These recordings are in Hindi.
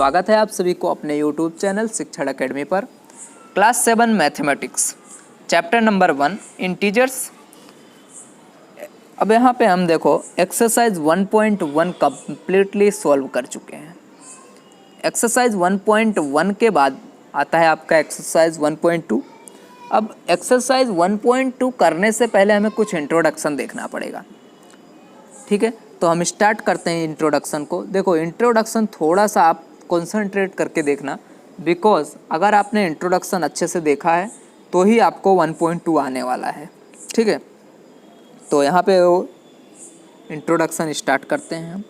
स्वागत है आप सभी को अपने YouTube चैनल शिक्षण एकेडमी पर। Class 7 mathematics chapter number 1 integers. अब यहाँ पे हम देखो एक्सरसाइज 1.1 कम्प्लीटली सॉल्व कर चुके हैं। एक्सरसाइज 1.1 के बाद आता है आपका एक्सरसाइज 1.2। अब एक्सरसाइज 1.2 करने से पहले हमें कुछ इंट्रोडक्शन देखना पड़ेगा, ठीक है। तो हम स्टार्ट करते हैं इंट्रोडक्शन को। देखो इंट्रोडक्शन थोड़ा सा आप कंसंट्रेट करके देखना, बिकॉज अगर आपने इंट्रोडक्शन अच्छे से देखा है तो ही आपको 1.2 आने वाला है, ठीक है। तो यहाँ पे वो इंट्रोडक्शन स्टार्ट करते हैं हम।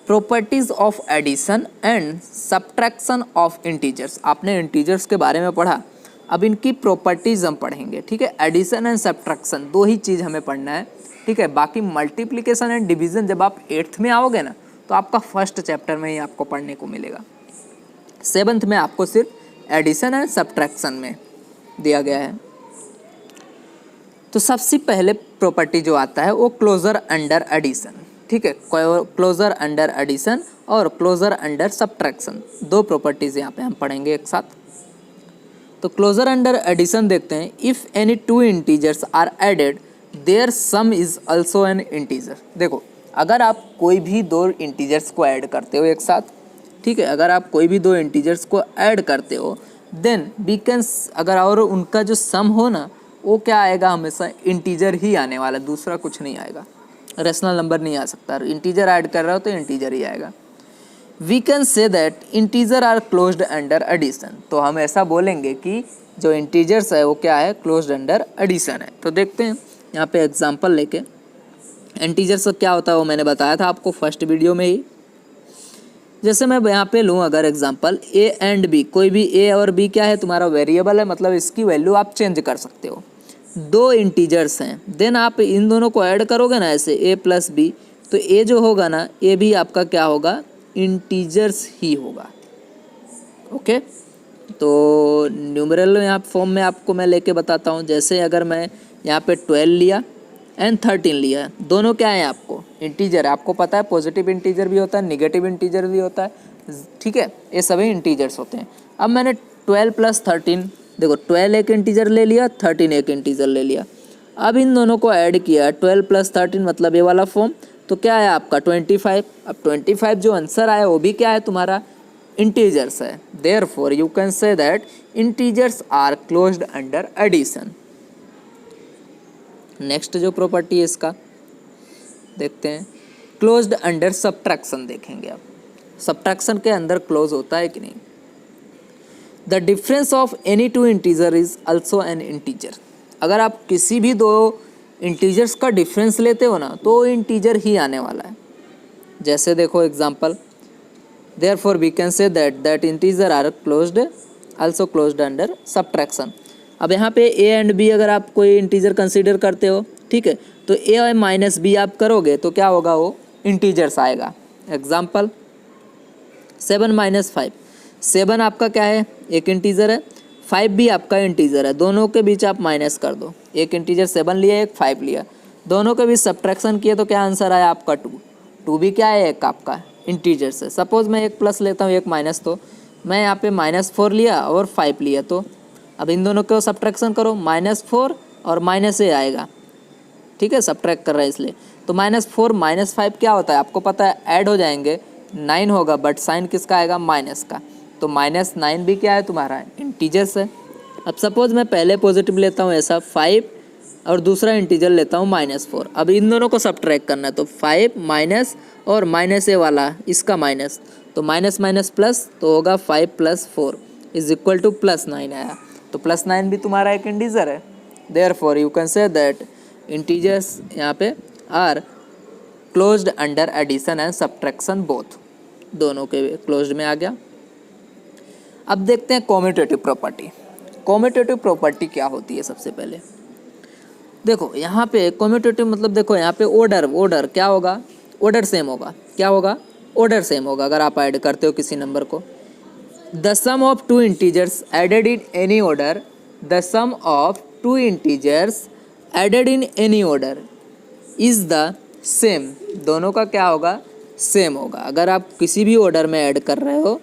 Properties of addition and subtraction of integers. आपने इंटीजर्स के बारे में पढ़ा, अब इनकी प्रॉपर्टीज़ हम पढ़ेंगे, ठीक है। एडिशन एंड सब्ट्रैक्शन दो ही चीज़ हमें पढ़ना है, ठीक है। बाकी मल्टीप्लिकेशन एंड डिवीज़न जब आप 8th में आओगे ना तो आपका फर्स्ट चैप्टर में ही आपको पढ़ने को मिलेगा। 7th में आपको सिर्फ एडिशन एंड सब्ट्रैक्शन में दिया गया है। तो सबसे पहले प्रॉपर्टी जो आता है वो क्लोजर अंडर एडिशन, ठीक है। क्लोजर अंडर एडिशन और क्लोजर अंडर सब्ट्रैक्शन, दो प्रॉपर्टीज़ यहाँ पे हम पढ़ेंगे एक साथ। तो क्लोजर अंडर एडिशन देखते हैं। If any two integers are added their sum is also an integer. देखो अगर आप कोई भी दो इंटीजर्स को ऐड करते हो एक साथ, ठीक है, अगर आप कोई भी दो इंटीजर्स को ऐड करते हो देन वी कैन, अगर और उनका जो सम हो ना वो क्या आएगा, हमेशा इंटीजर ही आने वाला, दूसरा कुछ नहीं आएगा, रेशनल नंबर नहीं आ सकता। इंटीजर ऐड कर रहे हो तो इंटीजर ही आएगा। We can say that integer are closed under addition. तो हम ऐसा बोलेंगे कि जो इंटीजर्स है वो क्या है, क्लोज्ड अंडर एडिशन है। तो देखते हैं यहाँ पे एग्जांपल लेके। इंटीजर्स क्या होता है वो मैंने बताया था आपको फर्स्ट वीडियो में ही। जैसे मैं यहाँ पे लूँ अगर एग्जांपल ए एंड बी, कोई भी ए और बी क्या है तुम्हारा वेरिएबल है, मतलब इसकी वैल्यू आप चेंज कर सकते हो। दो इंटीजर्स हैं, देन आप इन दोनों को ऐड करोगे ना ऐसे ए प्लस बी, तो ए जो होगा ना ए भी आपका क्या होगा, इंटीजर्स ही होगा, ओके। तो न्यूमरल यहाँ फॉर्म में आपको मैं लेके बताता हूँ। जैसे अगर मैं यहाँ पे 12 लिया एंड 13 लिया, दोनों क्या है आपको इंटीजर है। आपको पता है पॉजिटिव इंटीजर भी होता है, निगेटिव इंटीजर भी होता है, ठीक है, ये सभी इंटीजर्स होते हैं। अब मैंने 12 प्लस 13, देखो 12 एक इंटीजर ले लिया, 13 एक इंटीजर ले लिया। अब इन दोनों को ऐड किया, 12 प्लस 13 मतलब ये वाला फॉर्म, तो क्या है आपका 25। अब 25 जो आंसर आया वो भी क्या है तुम्हारा, इंटीजर्स है। Therefore you can say that integers are closed under addition. Next जो प्रॉपर्टी है इसका देखते हैं, क्लोज्ड अंडर सब्ट्रैक्शन देखेंगे। अब सब्ट्रैक्शन के अंदर क्लोज होता है कि नहीं। The difference of any two integer is also an integer. अगर आप किसी भी दो इंटीजर्स का डिफरेंस लेते हो ना तो इंटीजर ही आने वाला है। जैसे देखो example, therefore we can say that integer are closed also closed under subtraction. अब यहाँ पे ए एंड बी अगर आप कोई इंटीजर कंसीडर करते हो, ठीक है, तो ए और माइनस बी आप करोगे तो क्या होगा, वो इंटीजर्स आएगा। एग्जांपल 7 माइनस 5, 7 आपका क्या है, एक इंटीजर है, 5 भी आपका इंटीजर है, दोनों के बीच आप माइनस कर दो। एक इंटीजर 7 लिया, एक 5 लिया, दोनों के बीच सब्ट्रैक्शन किए तो क्या आंसर आया आपका 2 भी क्या है, एक आपका इंटीजर से। सपोज मैं एक प्लस लेता हूँ एक माइनस, तो मैं यहाँ पे -4 लिया और 5 लिया, तो अब इन दोनों को सब्ट्रैक्शन करो, -4 और माइनस ए आएगा, ठीक है, सब्ट्रैक्ट कर रहा है इसलिए। तो -4 -5 क्या होता है आपको पता है, ऐड हो जाएंगे 9 होगा, बट साइन किसका आएगा, माइनस का। तो -9 भी क्या है तुम्हारा, इंटीजर्स है। अब सपोज मैं पहले पॉजिटिव लेता हूँ ऐसा 5 और दूसरा इंटीजर लेता हूँ -4। अब इन दोनों को सब्ट्रैक्ट करना है, तो 5 माइनस और माइनस ए वाला इसका माइनस, तो माइनस माइनस प्लस, तो होगा 5 + 4 इज इक्वल टू +9 आया। तो +9 भी तुम्हारा एक इंटीजर है। Therefore you can say that integers यहाँ पे are closed under addition and subtraction both, दोनों के क्लोज्ड में आ गया। अब देखते हैं कॉम्यूटेटिव प्रॉपर्टी। कॉम्यूटेटिव प्रॉपर्टी क्या होती है, सबसे पहले देखो यहाँ पे कॉम्यूटेटिव मतलब देखो यहाँ पे ऑर्डर क्या होगा, ऑर्डर सेम होगा, क्या होगा, ऑर्डर सेम होगा। अगर आप ऐड करते हो किसी नंबर को, the sum of two integers added in any order, the sum of two integers added in any order is the same. दोनों का क्या होगा, सेम होगा। अगर आप किसी भी ऑर्डर में ऐड कर रहे हो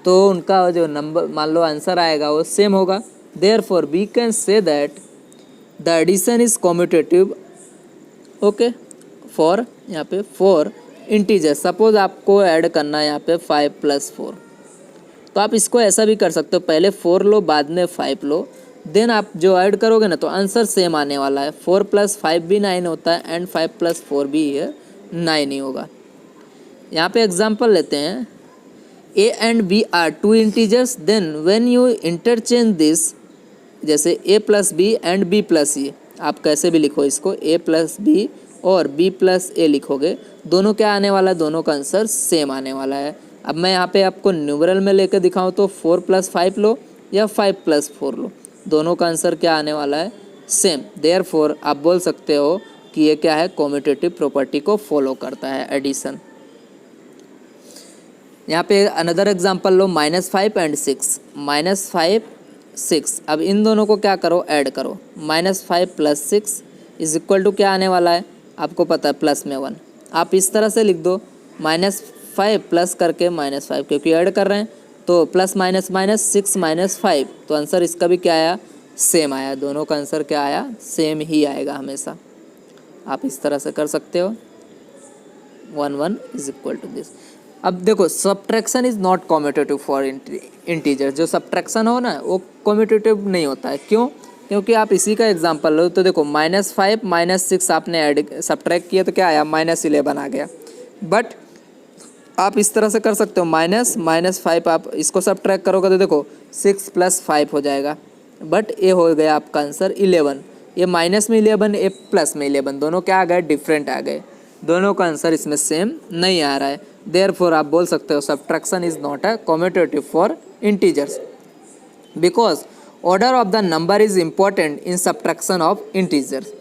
तो उनका जो नंबर मान लो आंसर आएगा वो सेम होगा। Therefore we can say that the addition is commutative okay for यहाँ पे फॉर इंटीजर। सपोज आपको ऐड करना है यहाँ पे 5 + 4, तो आप इसको ऐसा भी कर सकते हो, पहले 4 लो बाद में 5 लो, देन आप जो ऐड करोगे ना तो आंसर सेम आने वाला है। 4 + 5 भी 9 होता है एंड 5 + 4 भी 9 ही होगा। यहाँ पे एग्जांपल लेते हैं, a and b are two integers, then when you interchange this, जैसे a + b and b + e, आप कैसे भी लिखो इसको, a + b और b + a लिखोगे, दोनों क्या आने वाला है, दोनों का आंसर सेम आने वाला है। अब मैं यहाँ पे आपको न्यूमरल में लेकर दिखाऊँ तो 4 + 5 लो या 5 + 4 लो, दोनों का आंसर क्या आने वाला है, सेम। देयरफॉर आप बोल सकते हो कि ये क्या है, कॉम्यूटेटिव प्रॉपर्टी को फॉलो करता है एडिशन। यहाँ पे अनदर एग्जांपल लो, -5 and 6, -5 6। अब इन दोनों को क्या करो, ऐड करो। -5 + 6 = क्या आने वाला है, आपको पता है प्लस में 1। आप इस तरह से लिख दो, -5 प्लस करके -5, क्योंकि ऐड कर रहे हैं तो प्लस माइनस माइनस 6 - 5, तो आंसर इसका भी क्या आया, सेम आया। दोनों का आंसर क्या आया, सेम ही आएगा हमेशा। आप इस तरह से कर सकते हो, 1 1 = दिस। अब देखो, subtraction is not commutative for integer. जो सब्ट्रैक्शन हो ना वो कॉम्यूटेटिव नहीं होता है। क्यों? क्योंकि आप इसी का एग्जांपल लो तो देखो, -5 - 6 आपने ऐड सब्ट्रैक्ट किया तो क्या आया, -11 आ गया। बट आप इस तरह से कर सकते हो, -5 आप इसको सब्ट्रैक्ट करोगे तो देखो 6 + 5 हो जाएगा, बट ये हो गया आपका आंसर 11। ये माइनस में 11, ये प्लस में 11, दोनों क्या आ गए, डिफरेंट आ गए। दोनों का आंसर इसमें सेम नहीं आ रहा है। देयरफॉर आप बोल सकते हो subtraction is not a commutative for integers because order of the number is important in subtraction of integers.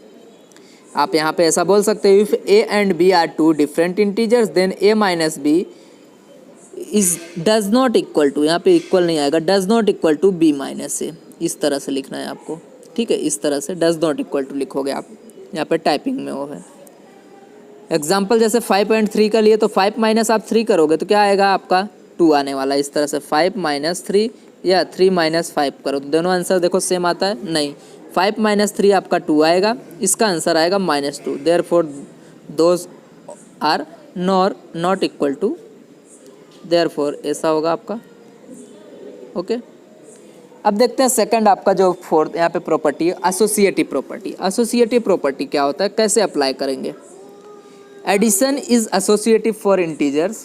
आप यहाँ पे ऐसा बोल सकते हो, if a and b are two different integers then a - b is does not equal to, यहाँ पे इक्वल नहीं आएगा, does not equal to b - a। इस तरह से लिखना है आपको, ठीक है। इस तरह से डज नॉट इक्वल टू लिखोगे आप, यहाँ पे टाइपिंग में वो है। एग्जाम्पल जैसे 5 and 3 का लिए तो 5 - आप 3 करोगे तो क्या आएगा आपका, 2 आने वाला है। इस तरह से 5 - 3 या 3 - 5 करो तो दोनों आंसर देखो सेम आता है, नहीं। 5 - 3 आपका 2 आएगा, इसका आंसर आएगा -2। Therefore those are not equal to, therefore ऐसा होगा आपका, ओके। अब देखते हैं सेकंड आपका जो फोर्थ यहाँ पे प्रॉपर्टी है, एसोसिएटिव प्रॉपर्टी। एसोसिएटिव प्रॉपर्टी क्या होता है, कैसे अप्लाई करेंगे। Addition is associative for integers,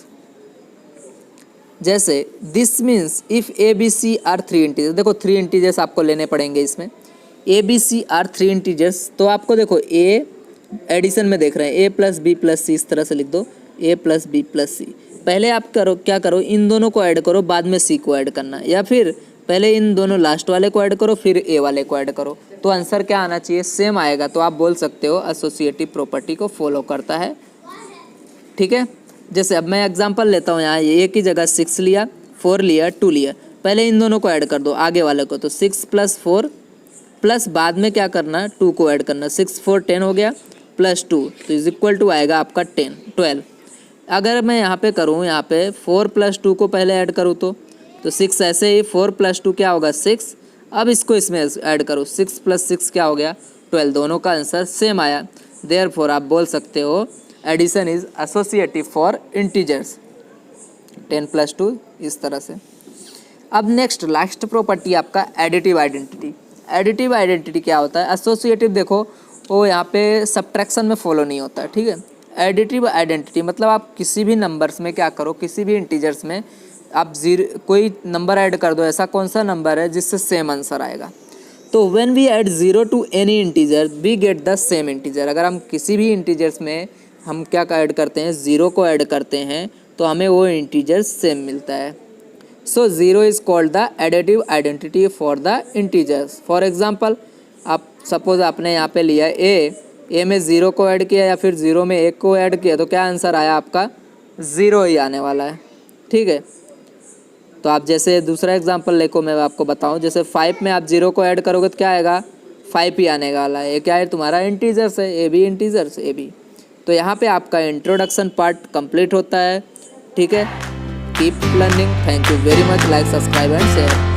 जैसे this means if A B C are 3 integers. देखो 3 इंटीजर्स आपको लेने पड़ेंगे इसमें, A B C are 3 integers. तो आपको देखो ए एडिशन में देख रहे हैं, a + b + c, इस तरह से लिख दो, a + b + c। पहले आप करो क्या करो, इन दोनों को ऐड करो, बाद में c को ऐड करना, या फिर पहले इन दोनों लास्ट वाले को ऐड करो फिर a वाले को ऐड करो, तो आंसर क्या आना चाहिए, सेम आएगा। तो आप बोल सकते हो एसोसिएटिव प्रॉपर्टी को फॉलो करता है, ठीक है। जैसे अब मैं एग्जांपल लेता हूँ, यहाँ a की जगह 6 लिया, 4 लिया, 2 लिया, पहले इन दोनों को ऐड कर दो आगे वाले को, तो 6 + 4 प्लस बाद में क्या करना, 2 को ऐड करना, 6 4 10 हो गया +2, तो इज इक्वल टू आएगा आपका 12। अगर मैं यहाँ पे करूँ, यहाँ पे 4 + 2 को पहले ऐड करूँ तो 6 ऐसे ही, 4 + 2 क्या होगा 6। अब इसको इसमें ऐड करो, 6 + 6 क्या हो गया 12, दोनों का आंसर सेम आया। देयरफॉर आप बोल सकते हो addition is associative for integers, 10 + 2 इस तरह से। अब नेक्स्ट लास्ट प्रॉपर्टी आपका एडिटिव आइडेंटिटी। एडिटिव आइडेंटिटी क्या होता है, एसोसिएटिव देखो वो यहाँ पे सब्ट्रैक्शन में फॉलो नहीं होता है, ठीक है। एडिटिव आइडेंटिटी मतलब आप किसी भी नंबर्स में क्या करो, किसी भी इंटीजर्स में आप कोई नंबर ऐड कर दो, ऐसा कौन सा नंबर है जिससे सेम आंसर आएगा। तो when we add 0 to any integer we get the same integer. अगर हम किसी भी इंटीजर्स में हम क्या ऐड करते हैं, 0 को ऐड करते हैं तो हमें वो इंटीजर सेम मिलता है। सो 0 is called the additive identity for the integers. For example, आप सपोज आपने यहाँ पे लिया ए में 0 को ऐड किया या फिर 0 में 1 को ऐड किया तो क्या आंसर आया आपका 0 ही आने वाला है, ठीक है। तो आप जैसे दूसरा एग्जांपल लेको मैं आपको बताऊं, जैसे 5 में आप 0 को ऐड करोगे तो क्या आएगा 5 ही आने वाला है। ये क्या है तुम्हारा इंटीजर्स है, A B integers A B. तो यहाँ पे आपका इंट्रोडक्शन पार्ट कंप्लीट होता है, ठीक है। Keep learning. Thank you very much. Like, subscribe and share.